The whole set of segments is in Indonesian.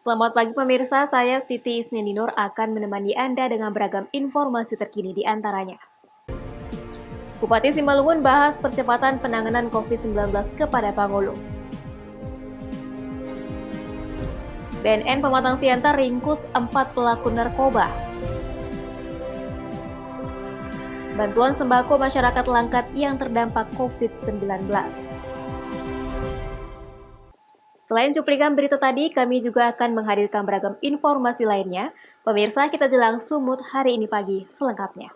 Selamat pagi pemirsa, saya Siti Isninur akan menemani Anda dengan beragam informasi terkini di antaranya. Bupati Simalungun bahas percepatan penanganan COVID-19 kepada Pangulu. BNN Pematang Siantar ringkus 4 pelaku narkoba. Bantuan sembako masyarakat Langkat yang terdampak COVID-19. Selain cuplikan berita tadi, kami juga akan menghadirkan beragam informasi lainnya. Pemirsa, kita jelang Sumut hari ini pagi selengkapnya.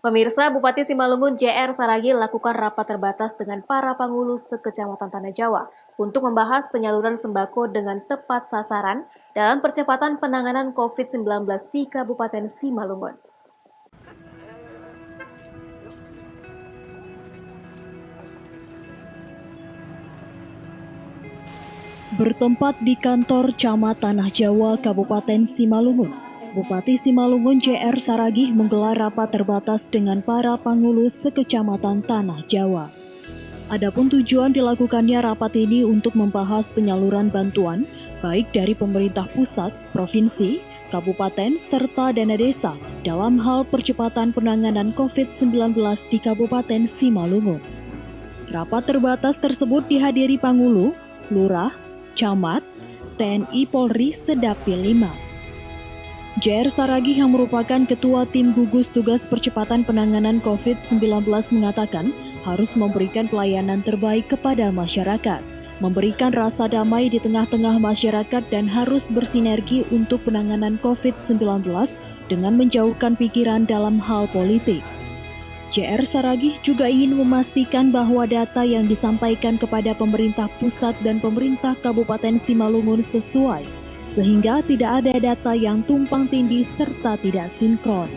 Pemirsa, Bupati Simalungun JR Saragih lakukan rapat terbatas dengan para pangulu sekecamatan Tanah Jawa untuk membahas penyaluran sembako dengan tepat sasaran dalam percepatan penanganan COVID-19 di Kabupaten Simalungun. Bertempat di kantor Camat Tanah Jawa, Kabupaten Simalungun, Bupati Simalungun JR Saragih menggelar rapat terbatas dengan para pangulu sekecamatan Tanah Jawa. Adapun tujuan dilakukannya rapat ini untuk membahas penyaluran bantuan baik dari pemerintah pusat, provinsi, kabupaten, serta dana desa dalam hal percepatan penanganan COVID-19 di Kabupaten Simalungun. Rapat terbatas tersebut dihadiri pangulu, lurah, camat, TNI Polri Sedapil 5. JR Saragih yang merupakan Ketua Tim Gugus Tugas Percepatan Penanganan COVID-19 mengatakan harus memberikan pelayanan terbaik kepada masyarakat, memberikan rasa damai di tengah-tengah masyarakat dan harus bersinergi untuk penanganan COVID-19 dengan menjauhkan pikiran dalam hal politik. JR Saragih juga ingin memastikan bahwa data yang disampaikan kepada pemerintah pusat dan pemerintah Kabupaten Simalungun sesuai, sehingga tidak ada data yang tumpang tindih serta tidak sinkron.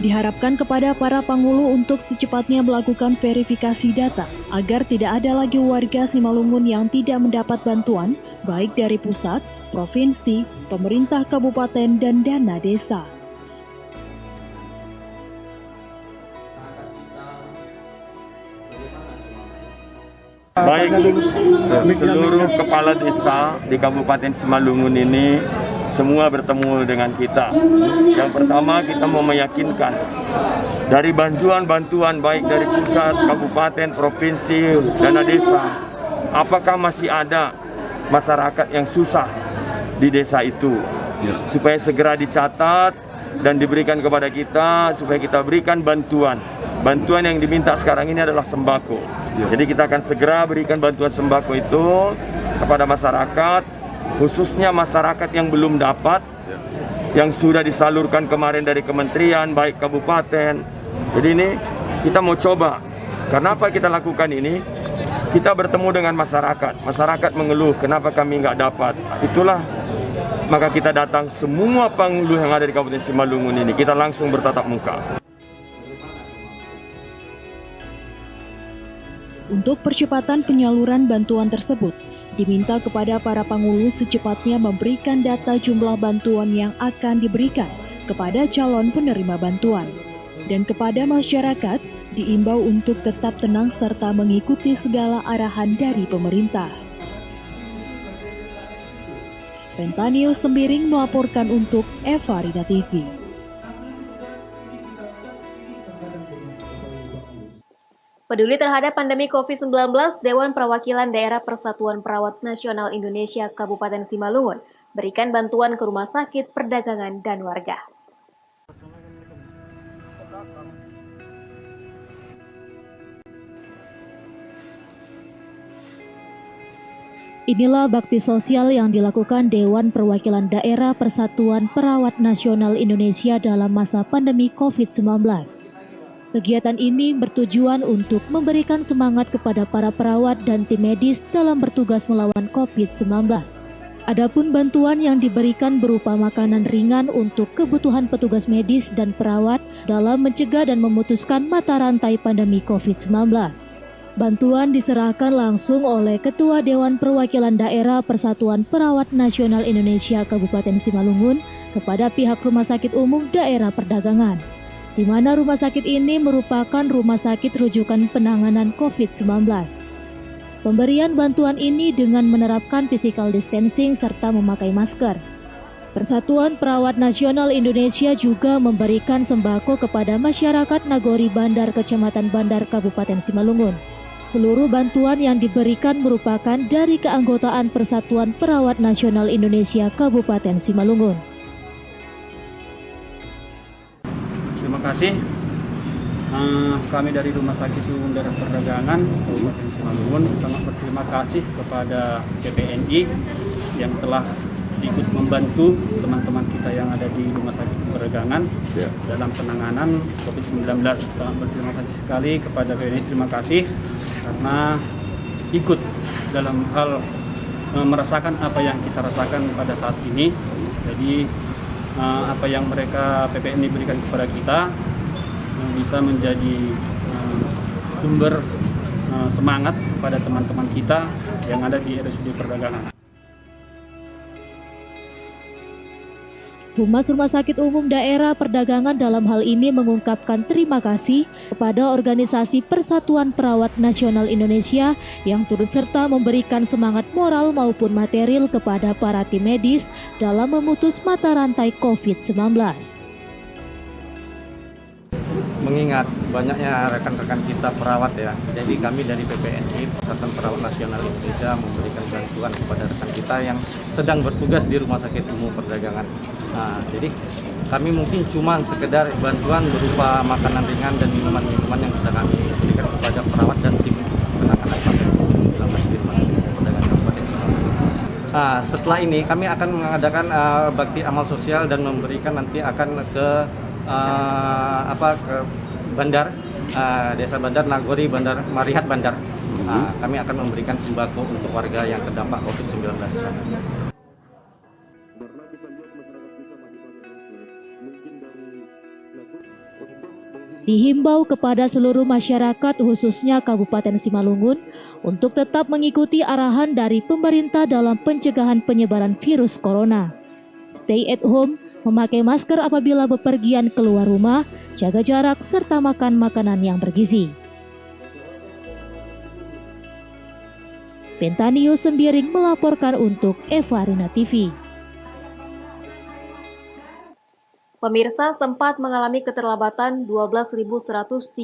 Diharapkan kepada para pangulu untuk secepatnya melakukan verifikasi data agar tidak ada lagi warga Simalungun yang tidak mendapat bantuan baik dari pusat, provinsi, pemerintah kabupaten, dan dana desa. Baik, seluruh kepala desa di Kabupaten Simalungun ini semua bertemu dengan kita. Yang pertama, kita mau meyakinkan dari bantuan-bantuan baik dari pusat, kabupaten, provinsi, dana desa, apakah masih ada masyarakat yang susah di desa itu, supaya segera dicatat dan diberikan kepada kita, supaya kita berikan bantuan. Bantuan yang diminta sekarang ini adalah sembako. Jadi kita akan segera berikan bantuan sembako itu kepada masyarakat, khususnya masyarakat yang belum dapat, yang sudah disalurkan kemarin dari kementerian, baik kabupaten. Jadi ini kita mau coba. Karena apa kita lakukan ini? Kita bertemu dengan masyarakat. Masyarakat mengeluh, kenapa kami nggak dapat? Itulah maka kita datang semua pangulu yang ada di Kabupaten Simalungun ini. Kita langsung bertatap muka. Untuk percepatan penyaluran bantuan tersebut, diminta kepada para pangulu secepatnya memberikan data jumlah bantuan yang akan diberikan kepada calon penerima bantuan. Dan kepada masyarakat, diimbau untuk tetap tenang serta mengikuti segala arahan dari pemerintah. Pentanio Sembiring melaporkan untuk Eva Rida TV. Peduli terhadap pandemi COVID-19, Dewan Perwakilan Daerah Persatuan Perawat Nasional Indonesia Kabupaten Simalungun berikan bantuan ke rumah sakit, perdagangan, dan warga. Inilah bakti sosial yang dilakukan Dewan Perwakilan Daerah Persatuan Perawat Nasional Indonesia dalam masa pandemi COVID-19. Kegiatan ini bertujuan untuk memberikan semangat kepada para perawat dan tim medis dalam bertugas melawan COVID-19. Adapun bantuan yang diberikan berupa makanan ringan untuk kebutuhan petugas medis dan perawat dalam mencegah dan memutuskan mata rantai pandemi COVID-19. Bantuan diserahkan langsung oleh Ketua Dewan Perwakilan Daerah Persatuan Perawat Nasional Indonesia Kabupaten Simalungun kepada pihak Rumah Sakit Umum Daerah Perdagangan, di mana rumah sakit ini merupakan rumah sakit rujukan penanganan COVID-19. Pemberian bantuan ini dengan menerapkan physical distancing serta memakai masker. Persatuan Perawat Nasional Indonesia juga memberikan sembako kepada masyarakat Nagori Bandar, Kecamatan Bandar, Kabupaten Simalungun. Seluruh bantuan yang diberikan merupakan dari keanggotaan Persatuan Perawat Nasional Indonesia Kabupaten Simalungun. Terima kasih. Kami dari Rumah Sakit Umum Daerah Perdagangan Kabupaten Simalungun sangat berterima kasih kepada PPNI yang telah ikut membantu teman-teman kita yang ada di Rumah Sakit Perdagangan dalam penanganan COVID-19. Sangat berterima kasih sekali kepada PPNI. Terima kasih karena ikut dalam hal merasakan apa yang kita rasakan pada saat ini. Jadi apa yang mereka PPNI berikan kepada kita bisa menjadi sumber semangat pada teman-teman kita yang ada di RSUD Perdagangan. Humas Rumah Sakit Umum Daerah Perdagangan dalam hal ini mengungkapkan terima kasih kepada organisasi Persatuan Perawat Nasional Indonesia yang turut serta memberikan semangat moral maupun material kepada para tim medis dalam memutus mata rantai COVID-19. Mengingat banyaknya rekan-rekan kita perawat ya, jadi kami dari PPNI Persatuan Perawat Nasional Indonesia memberikan bantuan kepada rekan kita yang sedang bertugas di Rumah Sakit Umum Perdagangan. Nah, jadi kami mungkin cuma sekedar bantuan berupa makanan ringan dan minuman-minuman yang bisa kami berikan kepada perawat dan tim penanganan COVID-19 di Rumah Sakit Perdagangan Kabupaten Simalungun. Nah, setelah ini kami akan mengadakan bakti amal sosial dan memberikan nanti akan ke ke Bandar, Desa Bandar, Nagori Bandar, Marihat Bandar. Kami akan memberikan sembako untuk warga yang terdampak COVID-19 di sana. Dihimbau kepada seluruh masyarakat khususnya Kabupaten Simalungun untuk tetap mengikuti arahan dari pemerintah dalam pencegahan penyebaran virus corona. Stay at home, memakai masker apabila bepergian keluar rumah, jaga jarak, serta makan makanan yang bergizi. Pentanio Sembiring melaporkan untuk Evarina TV. Pemirsa, sempat mengalami keterlambatan 12.137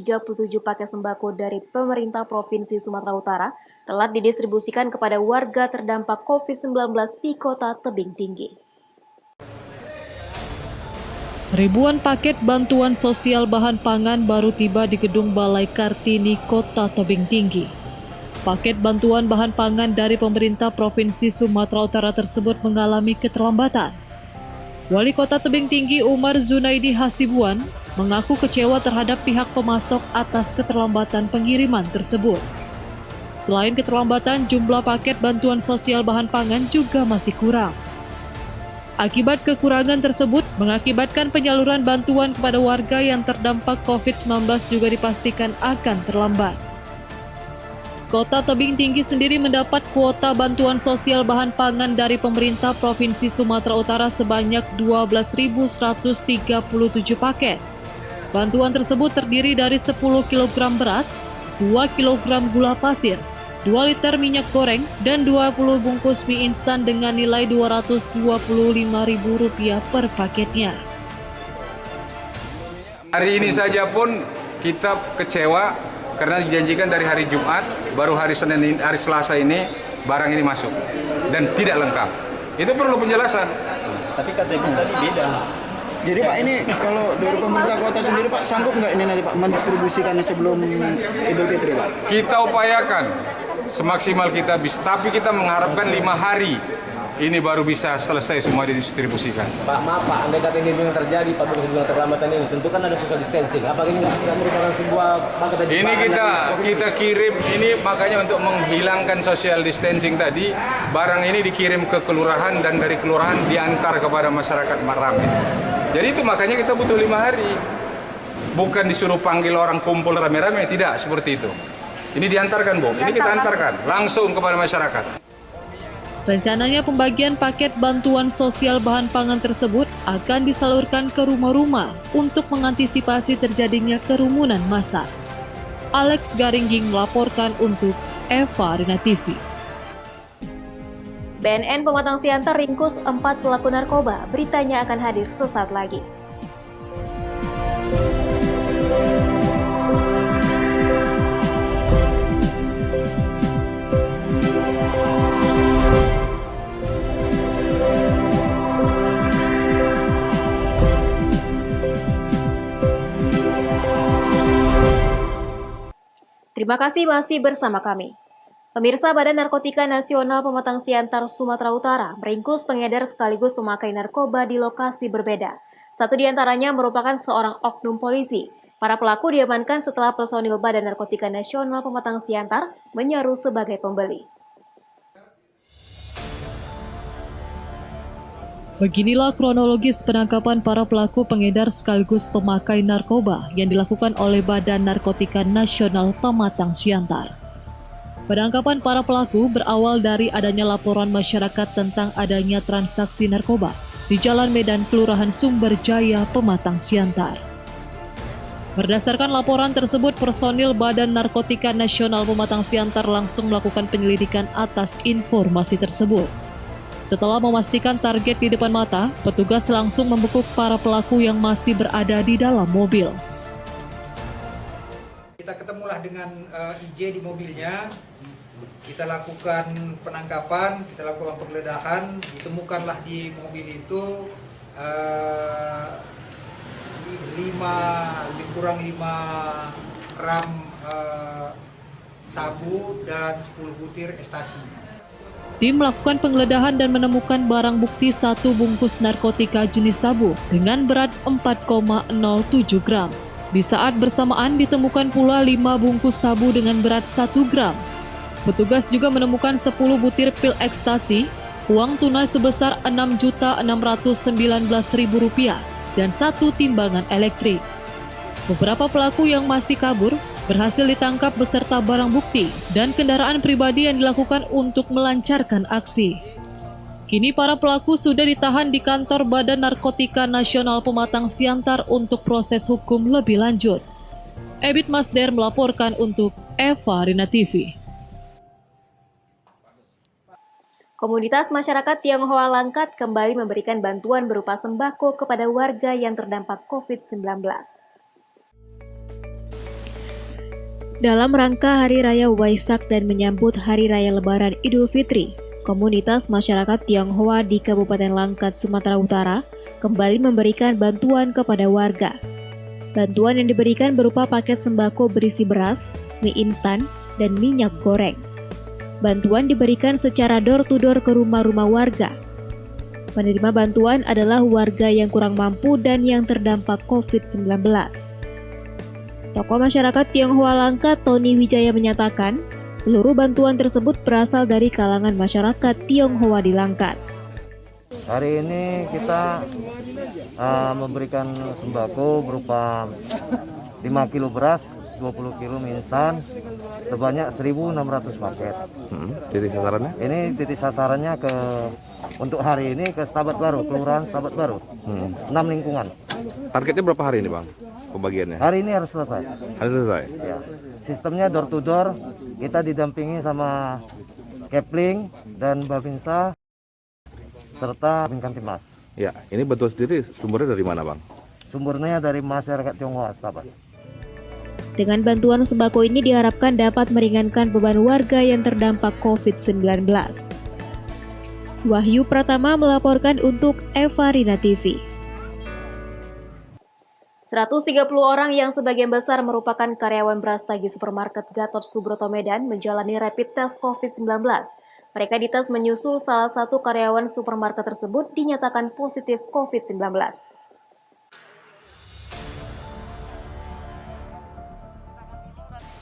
paket sembako dari pemerintah Provinsi Sumatera Utara telah didistribusikan kepada warga terdampak COVID-19 di Kota Tebing Tinggi. Ribuan paket bantuan sosial bahan pangan baru tiba di Gedung Balai Kartini, Kota Tebing Tinggi. Paket bantuan bahan pangan dari pemerintah Provinsi Sumatera Utara tersebut mengalami keterlambatan. Wali Kota Tebing Tinggi Umar Zunaidi Hasibuan mengaku kecewa terhadap pihak pemasok atas keterlambatan pengiriman tersebut. Selain keterlambatan, jumlah paket bantuan sosial bahan pangan juga masih kurang. Akibat kekurangan tersebut, mengakibatkan penyaluran bantuan kepada warga yang terdampak COVID-19 juga dipastikan akan terlambat. Kota Tebing Tinggi sendiri mendapat kuota bantuan sosial bahan pangan dari pemerintah Provinsi Sumatera Utara sebanyak 12.137 paket. Bantuan tersebut terdiri dari 10 kg beras, 2 kg gula pasir, 2 liter minyak goreng, dan 20 bungkus mie instan dengan nilai Rp225.000 per paketnya. Hari ini saja pun kita kecewa karena dijanjikan dari hari Jumat, baru hari Selasa ini barang ini masuk dan tidak lengkap. Itu perlu penjelasan. Tapi KTP tadi beda. Jadi Pak, ini kalau dari pemerintah kota sendiri Pak, sanggup nggak ini nanti Pak mendistribusikannya sebelum Idul Fitri Pak? Kita upayakan semaksimal kita bisa, tapi kita mengharapkan 5 hari ini baru bisa selesai semua didistribusikan. Pak, maaf Pak, andai kata ini yang terjadi, Pak, dengan keterlambatan ini, tentu kan ada social distancing. Apa ini nggak merupakan sebuah paket dari ini kita kirim, ini makanya untuk menghilangkan social distancing tadi, barang ini dikirim ke kelurahan dan dari kelurahan diantar kepada masyarakat Marame. Jadi itu makanya kita butuh 5 hari. Bukan disuruh panggil orang kumpul rame-rame, tidak seperti itu. Ini diantarkan, Bu. Ini kita antarkan langsung kepada masyarakat. Rencananya pembagian paket bantuan sosial bahan pangan tersebut akan disalurkan ke rumah-rumah untuk mengantisipasi terjadinya kerumunan massa. Alex Garingging melaporkan untuk Eva Arena TV. BNN Pematang Siantar ringkus 4 pelaku narkoba. Beritanya akan hadir sesaat lagi. Terima kasih masih bersama kami. Pemirsa, Badan Narkotika Nasional Pematang Siantar Sumatera Utara meringkus pengedar sekaligus pemakai narkoba di lokasi berbeda. Satu di antaranya merupakan seorang oknum polisi. Para pelaku diamankan setelah personil Badan Narkotika Nasional Pematang Siantar menyaru sebagai pembeli. Beginilah kronologis penangkapan para pelaku pengedar sekaligus pemakai narkoba yang dilakukan oleh Badan Narkotika Nasional Pematang Siantar. Penangkapan para pelaku berawal dari adanya laporan masyarakat tentang adanya transaksi narkoba di Jalan Medan, Kelurahan Sumberjaya, Pematang Siantar. Berdasarkan laporan tersebut, personil Badan Narkotika Nasional Pematang Siantar langsung melakukan penyelidikan atas informasi tersebut. Setelah memastikan target di depan mata, petugas langsung membekuk para pelaku yang masih berada di dalam mobil. Kita ketemulah dengan IJ di mobilnya, kita lakukan penangkapan, kita lakukan penggeledahan, ditemukanlah di mobil itu lebih kurang 5 gram sabu dan 10 butir ekstasi. Tim melakukan penggeledahan dan menemukan barang bukti 1 bungkus narkotika jenis sabu dengan berat 4,07 gram. Di saat bersamaan ditemukan pula 5 bungkus sabu dengan berat 1 gram. Petugas juga menemukan 10 butir pil ekstasi, uang tunai sebesar Rp6.619.000 dan 1 timbangan elektrik. Beberapa pelaku yang masih kabur berhasil ditangkap beserta barang bukti dan kendaraan pribadi yang dilakukan untuk melancarkan aksi. Kini para pelaku sudah ditahan di kantor Badan Narkotika Nasional Pematang Siantar untuk proses hukum lebih lanjut. Ebit Masder melaporkan untuk Eva Arena TV. Komunitas masyarakat Tionghoa Langkat kembali memberikan bantuan berupa sembako kepada warga yang terdampak COVID-19. Dalam rangka Hari Raya Waisak dan menyambut Hari Raya Lebaran Idul Fitri, komunitas masyarakat Tionghoa di Kabupaten Langkat, Sumatera Utara kembali memberikan bantuan kepada warga. Bantuan yang diberikan berupa paket sembako berisi beras, mie instan, dan minyak goreng. Bantuan diberikan secara door-to-door ke rumah-rumah warga. Penerima bantuan adalah warga yang kurang mampu dan yang terdampak COVID-19. Tokoh masyarakat Tionghoa Langkat, Tony Wijaya menyatakan, seluruh bantuan tersebut berasal dari kalangan masyarakat Tionghoa di Langkat. Hari ini kita memberikan sembako berupa 5 kilo beras, 20 kilo mie instan, sebanyak 1.600 paket. Titik sasarannya? Ini titik sasarannya untuk hari ini ke Stabat Baru, Kelurahan Stabat Baru, 6 lingkungan. Targetnya berapa hari ini, Bang? Pembagiannya? Hari ini harus selesai. Harus selesai? Ya. Sistemnya door to door, kita didampingi sama Kepling dan Babinsa serta Kamtibmas. Ya, ini bantuan sendiri sumbernya dari mana, Bang? Sumbernya dari masyarakat Tionghoa Stabat. Dengan bantuan sembako ini diharapkan dapat meringankan beban warga yang terdampak COVID-19. Wahyu Pratama melaporkan untuk Eva Arena TV. 130 orang yang sebagian besar merupakan karyawan Brastagi Supermarket Gatot Subroto Medan menjalani rapid test COVID-19. Mereka dites menyusul salah satu karyawan supermarket tersebut dinyatakan positif COVID-19.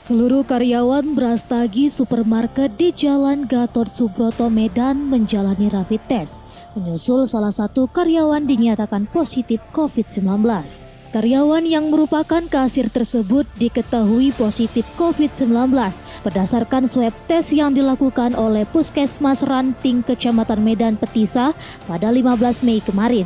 Seluruh karyawan Brastagi Supermarket di Jalan Gatot Subroto Medan menjalani rapid test, menyusul salah satu karyawan dinyatakan positif COVID-19. karyawan yang merupakan kasir tersebut diketahui positif COVID-19 berdasarkan swab tes yang dilakukan oleh Puskesmas Ranting Kecamatan Medan Petisa pada 15 Mei kemarin.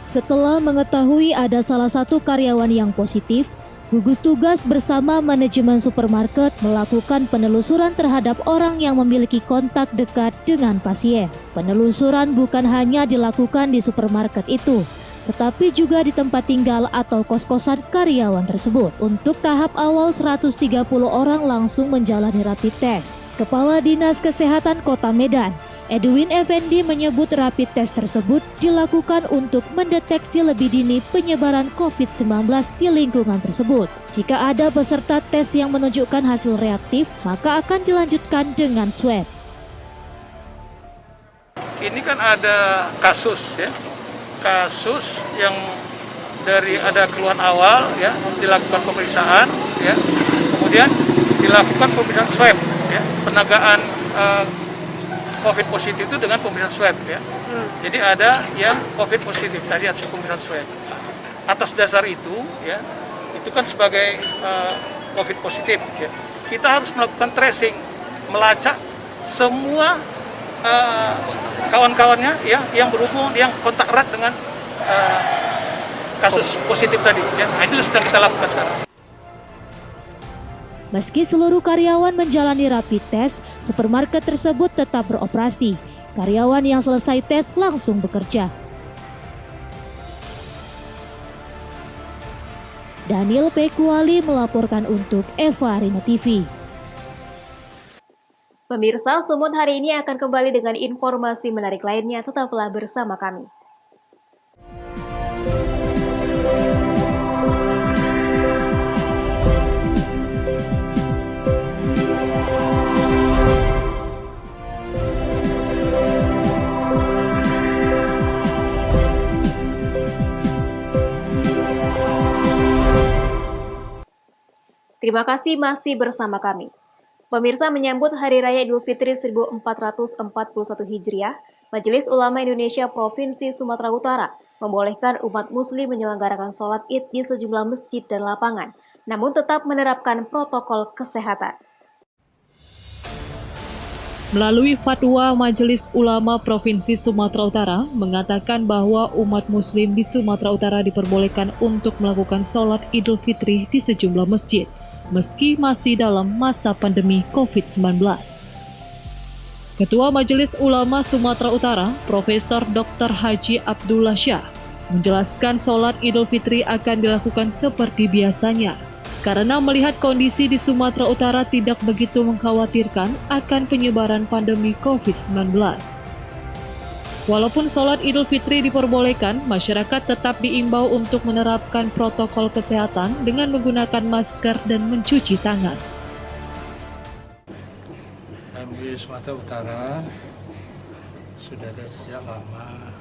Setelah mengetahui ada salah satu karyawan yang positif, gugus tugas bersama manajemen supermarket melakukan penelusuran terhadap orang yang memiliki kontak dekat dengan pasien. Penelusuran bukan hanya dilakukan di supermarket itu, tetapi juga di tempat tinggal atau kos-kosan karyawan tersebut. Untuk tahap awal 130 orang langsung menjalani rapid test. Kepala Dinas Kesehatan Kota Medan, Edwin Effendi menyebut rapid test tersebut dilakukan untuk mendeteksi lebih dini penyebaran COVID-19 di lingkungan tersebut. Jika ada peserta tes yang menunjukkan hasil reaktif, maka akan dilanjutkan dengan swab. Ini kan ada kasus ya, kasus yang dari ada keluhan awal ya, dilakukan pemeriksaan ya, kemudian dilakukan pemeriksaan swab ya, penagaan COVID positif itu dengan pemeriksaan swab ya. Jadi ada yang COVID positif dari hasil pemeriksaan swab. Atas dasar itu ya, itu kan sebagai COVID positif ya. Kita harus melakukan tracing, melacak semua kawan-kawannya ya yang berhubungan, yang kontak erat dengan kasus positif tadi ya. Nah, itu sedang kita lakukan sekarang. Meski seluruh karyawan menjalani rapid test, supermarket tersebut tetap beroperasi. Karyawan yang selesai tes langsung bekerja. Daniel Pekuali melaporkan untuk Eva Rina TV. Pemirsa, Sumut hari ini akan kembali dengan informasi menarik lainnya. Tetaplah bersama kami. Terima kasih masih bersama kami. Pemirsa, menyambut Hari Raya Idul Fitri 1441 Hijriah, Majelis Ulama Indonesia Provinsi Sumatera Utara membolehkan umat muslim menyelenggarakan sholat Id di sejumlah masjid dan lapangan, namun tetap menerapkan protokol kesehatan. Melalui fatwa Majelis Ulama Provinsi Sumatera Utara mengatakan bahwa umat muslim di Sumatera Utara diperbolehkan untuk melakukan sholat Idul Fitri di sejumlah masjid, meski masih dalam masa pandemi COVID-19. Ketua Majelis Ulama Sumatera Utara, Profesor Dr. Haji Abdullah Syah, menjelaskan sholat Idul Fitri akan dilakukan seperti biasanya, karena melihat kondisi di Sumatera Utara tidak begitu mengkhawatirkan akan penyebaran pandemi COVID-19. Walaupun sholat Idul Fitri diperbolehkan, masyarakat tetap diimbau untuk menerapkan protokol kesehatan dengan menggunakan masker dan mencuci tangan. MUI Sumatera Utara sudah dari sejak lama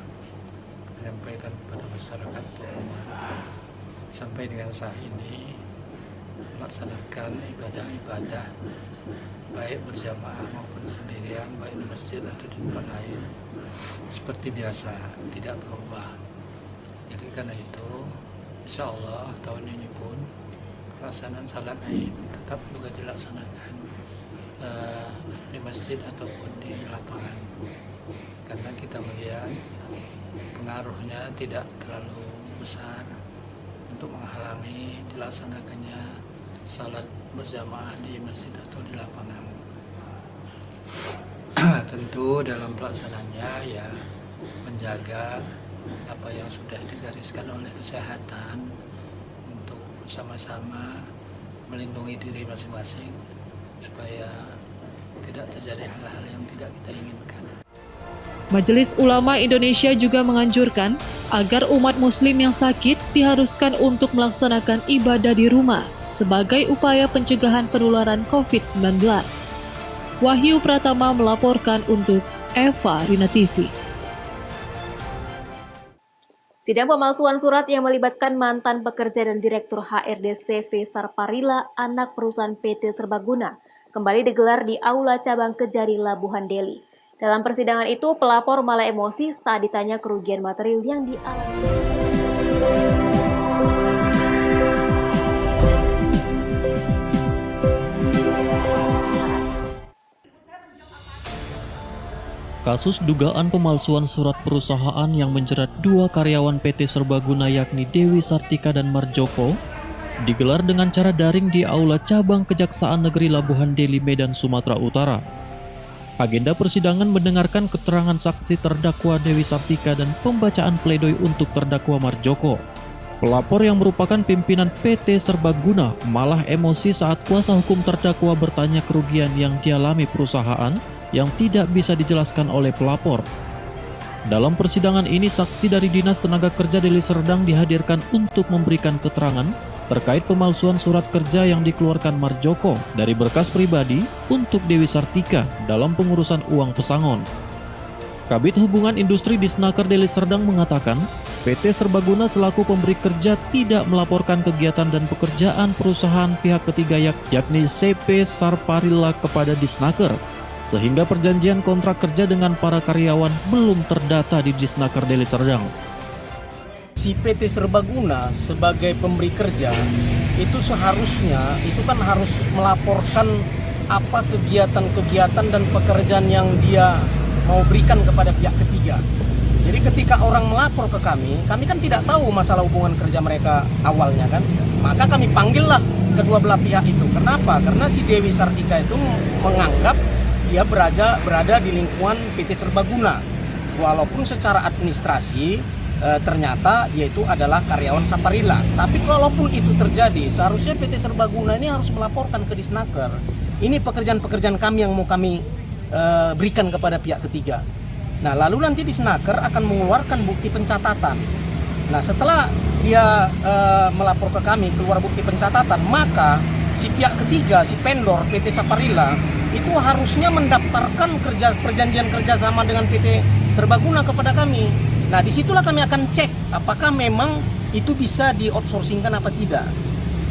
menyampaikan kepada masyarakat bahwa sampai dengan saat ini melaksanakan ibadah-ibadah baik berjamaah maupun sendirian, baik di masjid atau di tempat lain seperti biasa, tidak berubah. Jadi karena itu insya Allah tahun ini pun pelaksanaan salat Id tetap juga dilaksanakan di masjid ataupun di lapangan, karena kita melihat pengaruhnya tidak terlalu besar untuk menghalangi dilaksanakannya salat berjamaah di masjid atau di lapangan. Tentu dalam pelaksanaannya ya menjaga apa yang sudah digariskan oleh kesehatan untuk sama-sama melindungi diri masing-masing supaya tidak terjadi hal-hal yang tidak kita inginkan. Majelis Ulama Indonesia juga menganjurkan agar umat muslim yang sakit diharuskan untuk melaksanakan ibadah di rumah sebagai upaya pencegahan penularan COVID-19. Wahyu Pratama melaporkan untuk Eva Rina TV. Sidang pemalsuan surat yang melibatkan mantan pekerja dan Direktur HRD CV Sarparila, anak perusahaan PT Serbaguna, kembali digelar di Aula Cabang Kejari Labuhan Deli. Dalam persidangan itu, pelapor malah emosi saat ditanya kerugian material yang dialami. Kasus dugaan pemalsuan surat perusahaan yang menjerat 2 karyawan PT Serbaguna yakni Dewi Sartika dan Marjoko digelar dengan cara daring di Aula Cabang Kejaksaan Negeri Labuhan Deli, Medan, Sumatera Utara. Agenda persidangan mendengarkan keterangan saksi terdakwa Dewi Sartika dan pembacaan pledoi untuk terdakwa Marjoko. Pelapor yang merupakan pimpinan PT Serbaguna malah emosi saat kuasa hukum terdakwa bertanya kerugian yang dialami perusahaan yang tidak bisa dijelaskan oleh pelapor. Dalam persidangan ini, saksi dari Dinas Tenaga Kerja Deli Serdang dihadirkan untuk memberikan keterangan terkait pemalsuan surat kerja yang dikeluarkan Marjoko dari berkas pribadi untuk Dewi Sartika dalam pengurusan uang pesangon. Kabid Hubungan Industri Disnaker Deli Serdang mengatakan, PT Serbaguna selaku pemberi kerja tidak melaporkan kegiatan dan pekerjaan perusahaan pihak ketiga yakni CP Sarparilla kepada Disnaker, sehingga perjanjian kontrak kerja dengan para karyawan belum terdata di Disnaker Deli Serdang. Si PT Serbaguna sebagai pemberi kerja itu seharusnya itu kan harus melaporkan apa kegiatan-kegiatan dan pekerjaan yang dia mau berikan kepada pihak ketiga. Jadi ketika orang melapor ke kami kan tidak tahu masalah hubungan kerja mereka awalnya kan. Maka kami panggillah kedua belah pihak itu. Kenapa? Karena si Dewi Sartika itu menganggap dia berada di lingkungan PT Serbaguna. Walaupun secara administrasi ternyata dia itu adalah karyawan Saparilla. Tapi kalaupun itu terjadi, seharusnya PT Serbaguna ini harus melaporkan ke Disnaker. Ini pekerjaan-pekerjaan kami yang mau kami berikan kepada pihak ketiga. Nah, lalu nanti Disnaker akan mengeluarkan bukti pencatatan. Nah, setelah dia melapor ke kami keluar bukti pencatatan, maka si pihak ketiga, si vendor PT Saparilla itu harusnya mendaftarkan perjanjian kerjasama dengan PT Serbaguna kepada kami. Nah, disitulah kami akan cek apakah memang itu bisa di-outsourcingkan apa tidak.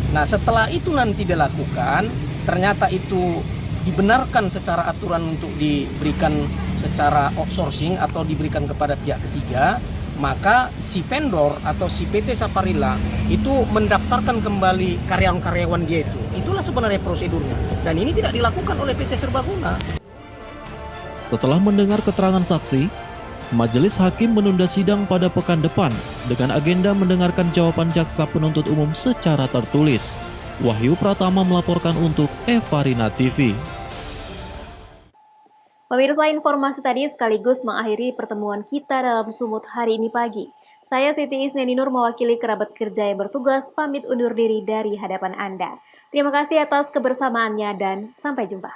Nah, setelah itu nanti dilakukan, ternyata itu dibenarkan secara aturan untuk diberikan secara outsourcing atau diberikan kepada pihak ketiga, maka si vendor atau si PT Saparilla itu mendaftarkan kembali karyawan-karyawan dia itu. Itulah sebenarnya prosedurnya. Dan ini tidak dilakukan oleh PT Serbaguna. Setelah mendengar keterangan saksi, Majelis Hakim menunda sidang pada pekan depan dengan agenda mendengarkan jawaban jaksa penuntut umum secara tertulis. Wahyu Pratama melaporkan untuk Evarina TV. Pemirsa, informasi tadi sekaligus mengakhiri pertemuan kita dalam Sumut hari ini pagi. Saya Siti Isneninur mewakili kerabat kerja yang bertugas pamit undur diri dari hadapan Anda. Terima kasih atas kebersamaannya dan sampai jumpa.